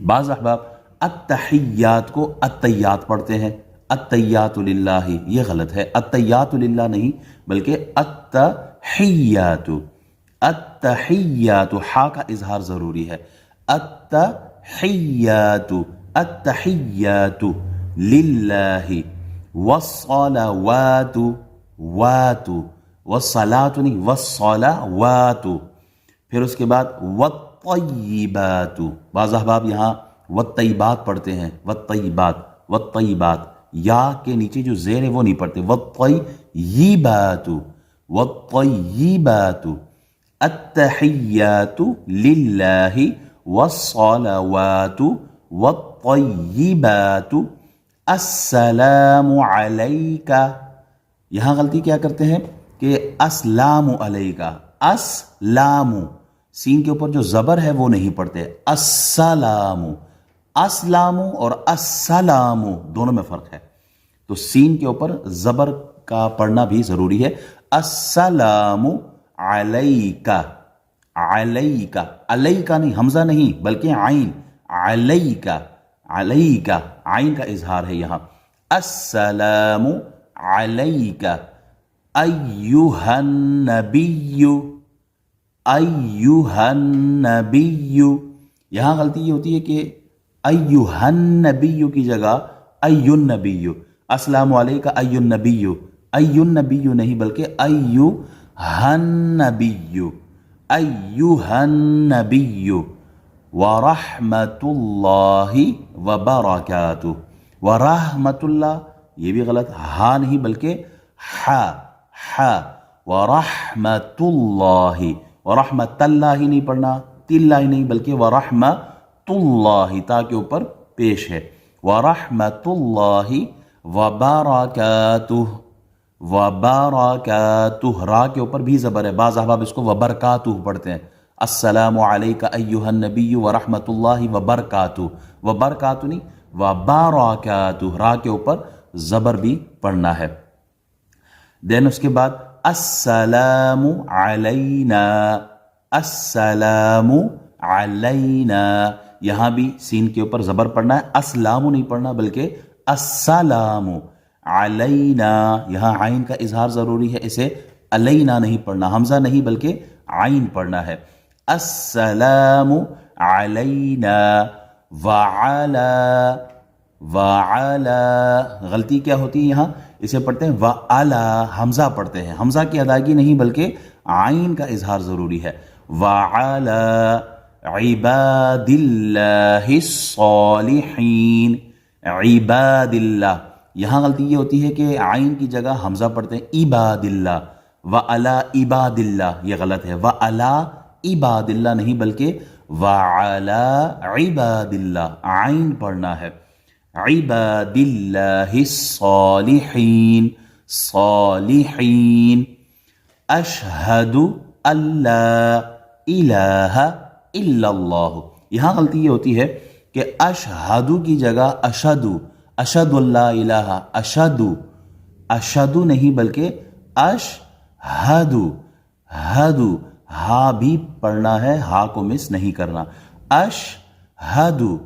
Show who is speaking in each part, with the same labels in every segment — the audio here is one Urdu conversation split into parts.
Speaker 1: بعض احباب التحیات کو التیات پڑھتے ہیں، التیات للہ، یہ غلط ہے، التیات للہ نہیں بلکہ التحیات، التحیات، ہا کا اظہار ضروری ہے، التحیات، التحیات للہ، والصلوات، وات، والصلاۃ نہیں، والصلوات، پھر اس کے بعد والطیبات، بعض احباب یہاں والطیبات پڑھتے ہیں، والطیبات، والطیبات، یا کے نیچے جو زیر ہے وہ نہیں پڑھتے، والطیبات، والطیبات، التحیات للہ، والصلوات، والطیبات، السلام علیک، یہاں غلطی کیا کرتے ہیں کہ اسلام علیکہ، اسلام، سین کے اوپر جو زبر ہے وہ نہیں پڑھتے، السلام، اسلام اور السلام دونوں میں فرق ہے، تو سین کے اوپر زبر کا پڑھنا بھی ضروری ہے، السلام علیکہ، علیکہ، علیکہ نہیں، حمزہ نہیں بلکہ عین، علیکہ، علیکہ، عین کا اظہار ہے یہاں، السلام علیکہ ایہا النبی، ایہا النبی، یہاں غلطی یہ ہوتی ہے کہ ایہا النبی کی جگہ ای النبی، السلام علیکہ ای النبی، ای النبی نہیں بلکہ ایہا النبی، ایہا النبی ورحمۃ اللہ وبرکاتہ، ورحمۃ اللہ یہ بھی غلط، ہا نہیں بلکہ ہا، ہا، ورحمۃ اللہ، ورحمۃ اللہ ہی نہیں پڑھنا، تلہ ہی نہیں بلکہ ورحمۃ اللہ، تا کے اوپر پیش ہے، ورحمۃ اللہ وبرکاتہ، وبرکاتہ، را کے اوپر بھی زبر ہے، بعض احباب اس کو وبرکاتہ پڑھتے ہیں، السلام علیکہ ایہا النبی ورحمۃ اللہ وبرکاتہ، وبرکاتہ نہیں، وبرکاتہ، را کے اوپر زبر بھی پڑھنا ہے، دین اس کے بعد السلام علینا، السلام علینا، یہاں بھی سین کے اوپر زبر پڑھنا ہے، اسلام نہیں پڑھنا بلکہ السلام علینا، یہاں عین کا اظہار ضروری ہے، اسے علینا نہیں پڑھنا، حمزہ نہیں بلکہ عین پڑھنا ہے، السلام علینا وعلا، وعلا، غلطی کیا ہوتی ہے یہاں، اسے پڑھتے ہیں وعلا، حمزہ پڑھتے ہیں، حمزہ کی ادائیگی نہیں بلکہ عین کا اظہار ضروری ہے، وعلا عباد اللہ الصالحین، عباد اللہ، یہاں غلطی یہ ہوتی ہے کہ عین کی جگہ حمزہ پڑھتے ہیں عباد اللہ، وعلا عباد اللہ، یہ غلط ہے، وعلا عباد اللہ نہیں بلکہ وعلا عباد اللہ، عین پڑھنا ہے، عباد اللہ الصالحین، صالحین، اشہد اللہ الہ الا اللہ، یہاں غلطی یہ ہوتی ہے کہ اشہدو کی جگہ اشہدو، اشہد اللہ الہ، اشہدو، اشہدو نہیں بلکہ اشہدو، ہدو، ہا بھی پڑھنا ہے، ہا کو مس نہیں کرنا، اشہدو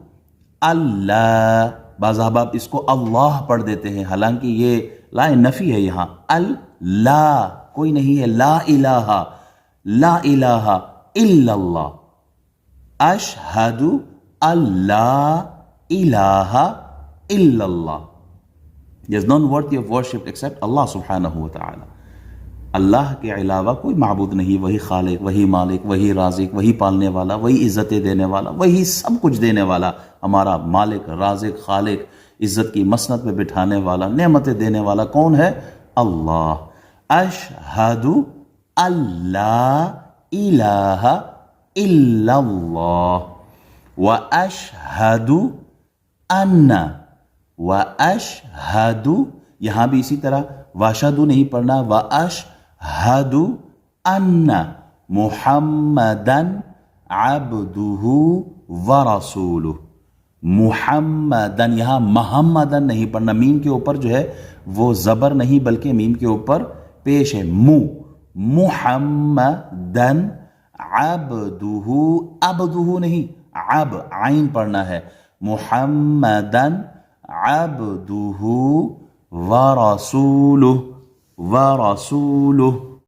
Speaker 1: اللہ، بعض احباب اس کو اللہ پڑھ دیتے ہیں، حالانکہ یہ لا نفی ہے، یہاں اللہ کوئی نہیں ہے، لا الہ، لا الہ الا اللہ، اشہد اللہ الہ الا اللہ، there is none worthy of worship except Allah subhanahu wa ta'ala، اللہ کے علاوہ کوئی معبود نہیں، وہی خالق، وہی مالک، وہی رازق، وہی پالنے والا، وہی عزتیں دینے والا، وہی سب کچھ دینے والا، ہمارا مالک، رازق، خالق، عزت کی مسند پہ بٹھانے والا، نعمتیں دینے والا کون ہے؟ اللہ، اشہد اللہ الہ الا اللہ، واشہد ان، واشہد، یہاں بھی اسی طرح واشہد نہیں پڑھنا، واشہد ان محمدن عبدہ ورسولہ، محمدن، یہاں محمدن نہیں پڑھنا، میم کے اوپر جو ہے وہ زبر نہیں بلکہ میم کے اوپر پیش ہے، محمدن عبدہ، عبدہ نہیں، عب عین پڑھنا ہے. محمدن عبدہ ورسولہ ورسولہ.